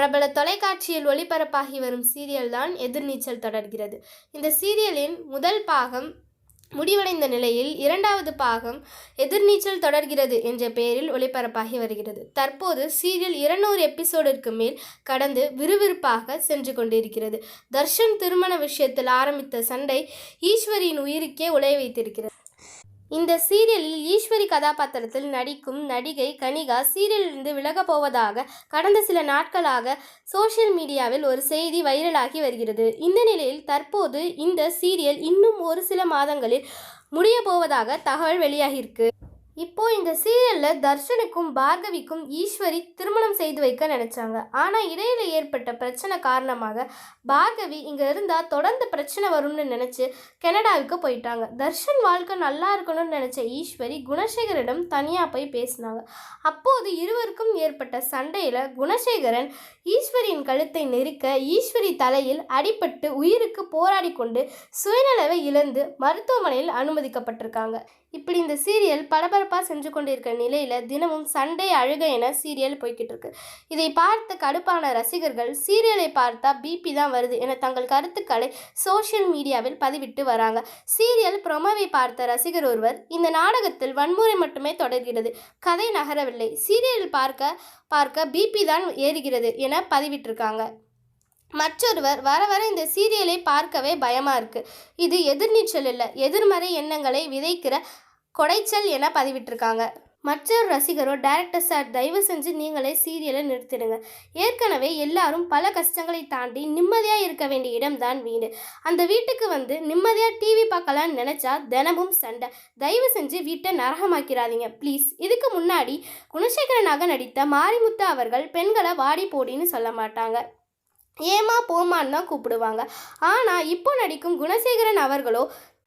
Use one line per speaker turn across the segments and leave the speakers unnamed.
பிரபல தொலைக்காட்சியில் ஒளிபரப்பாகி வரும் சீரியல் தான் எதிர்நீச்சல் தொடர்கிறது. இந்த சீரியலின் முதல் பாகம் முடிவடைந்த நிலையில் இரண்டாவது பாகம் எதிர்நீச்சல் தொடர்கிறது என்ற பெயரில் ஒளிபரப்பாகி வருகிறது. தற்போது சீரியல் 200 எபிசோடிற்கு மேல் கடந்து விறுவிறுப்பாக சென்று கொண்டிருக்கிறது. தர்ஷன் திருமண விஷயத்தில் ஆரம்பித்த சண்டை ஈஸ்வரியின் உயிருக்கே உலை வைத்திருக்கிறது. இந்த சீரியலில் ஈஸ்வரி கதாபாத்திரத்தில் நடிக்கும் நடிகை கனிகா சீரியலிலிருந்து விலகப் போவதாக கடந்த சில நாட்களாக சோஷியல் மீடியாவில் ஒரு செய்தி வைரலாகி வருகிறது. இந்த நிலையில் தற்போது இந்த சீரியல் இன்னும் ஒரு சில மாதங்களில் முடிய போவதாக தகவல் வெளியாகியிருக்கு. இப்போ இந்த சீரியலில் தர்ஷனுக்கும் பார்கவிக்கும் ஈஸ்வரி திருமணம் செய்து வைக்க நினச்சாங்க. ஆனால் இடையில ஏற்பட்ட பிரச்சனை காரணமாக பார்கவி இங்கே இருந்தால் தொடர்ந்து பிரச்சனை வரும்னு நினச்சி கனடாவுக்கு போயிட்டாங்க. தர்ஷன் வாழ்க்கை நல்லா இருக்கணும்னு நினச்ச ஈஸ்வரி குணசேகரிடம் தனியாக போய் பேசினாங்க. அப்போது இருவருக்கும் ஏற்பட்ட சண்டையில் குணசேகரன் ஈஸ்வரியின் கழுத்தை நெரிக்க ஈஸ்வரி தலையில் அடிபட்டு உயிருக்கு போராடி கொண்டு சுயநலவை இழந்து மருத்துவமனையில் அனுமதிக்கப்பட்டிருக்காங்க. இப்படி இந்த சீரியல் பரபரப்பாக செஞ்சு கொண்டிருக்கிற நிலையில் தினமும் சண்டை அழுக என சீரியல் போய்கிட்டு இருக்கு. இதை பார்த்து கடுப்பான ரசிகர்கள் சீரியலை பார்த்தா பிபி தான் வருது என தங்கள் கருத்துக்களை சோஷியல் மீடியாவில் பதிவிட்டு வராங்க. சீரியல் ப்ரோமோவை பார்த்த ரசிகர் ஒருவர், இந்த நாடகத்தில் வன்முறை மட்டுமே தொடர்கிறது, கதை நகரவில்லை, சீரியல் பார்க்க பிபி தான் ஏறுகிறது என பதிவிட்டிருக்காங்க. மற்றொருவர், வர வர இந்த சீரியலை பார்க்கவே பயமாக இருக்குது, இது எதிர்நீச்சல் இல்லை, எதிர்மறை எண்ணங்களை விதைக்கிற கொடைச்சல் என பதிவிட்டிருக்காங்க. மற்றொரு ரசிகரோ, டைரக்டர் சார், தயவு செஞ்சு நீங்களே சீரியலை நிறுத்திடுங்க, ஏற்கனவே எல்லாரும் பல கஷ்டங்களை தாண்டி நிம்மதியாக இருக்க வேண்டிய இடம்தான் வீடு, அந்த வீட்டுக்கு வந்து நிம்மதியாக டிவி பார்க்கலான்னு நினச்சா தினமும் சண்டை, தயவு செஞ்சு வீட்டை நரகமாக்கிறாதீங்க ப்ளீஸ். இதுக்கு முன்னாடி குணசேகரனாக நடித்த மாரிமுத்து அவர்கள் பெண்களை வாடி போடின்னு சொல்ல மாட்டாங்க, ஏமா போமான்னு தான் கூப்பிடுவாங்க. ஆனால் இப்போ நடிக்கும் குணசேகரன் அவர்களோ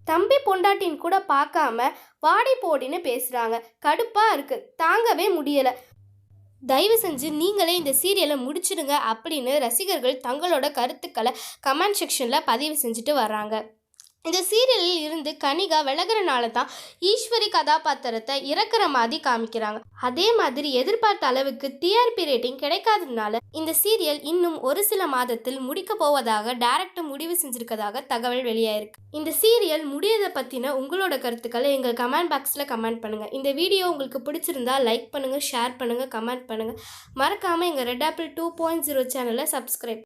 தம்பி பொண்டாட்டின்னு கூட பார்க்காம வாடி போடின்னு பேசுகிறாங்க. கடுப்பாக இருக்குது, தாங்கவே முடியலை, தயவு செஞ்சு நீங்களே இந்த சீரியலை முடிச்சிடுங்க அப்படின்னு ரசிகர்கள் தங்களோட கருத்துக்களை கமெண்ட் செக்ஷனில் பதிவு செஞ்சுட்டு வர்றாங்க. இந்த சீரியலில் இருந்து கனிகா விலகிறனால தான் ஈஸ்வரி கதாபாத்திரத்தை இறக்குற மாதிரி காமிக்கிறாங்க. அதே மாதிரி எதிர்பார்த்த அளவுக்கு டிஆர்பி ரேட்டிங் கிடைக்காததுனால இந்த சீரியல் இன்னும் ஒரு சில மாதத்தில் முடிக்க போவதாக டைரக்டர் முடிவு செஞ்சிருக்கதாக தகவல் வெளியாயிருக்கு. இந்த சீரியல் முடியதை பற்றின உங்களோட கருத்துக்களை எங்கள் கமெண்ட் பாக்ஸில் கமெண்ட் பண்ணுங்கள். இந்த வீடியோ உங்களுக்கு பிடிச்சிருந்தா லைக் பண்ணுங்கள், ஷேர் பண்ணுங்கள், கமெண்ட் பண்ணுங்கள். மறக்காமல் எங்கள் ரெட் ஆப்பிள் 2.0 சேனலை சப்ஸ்கிரைப்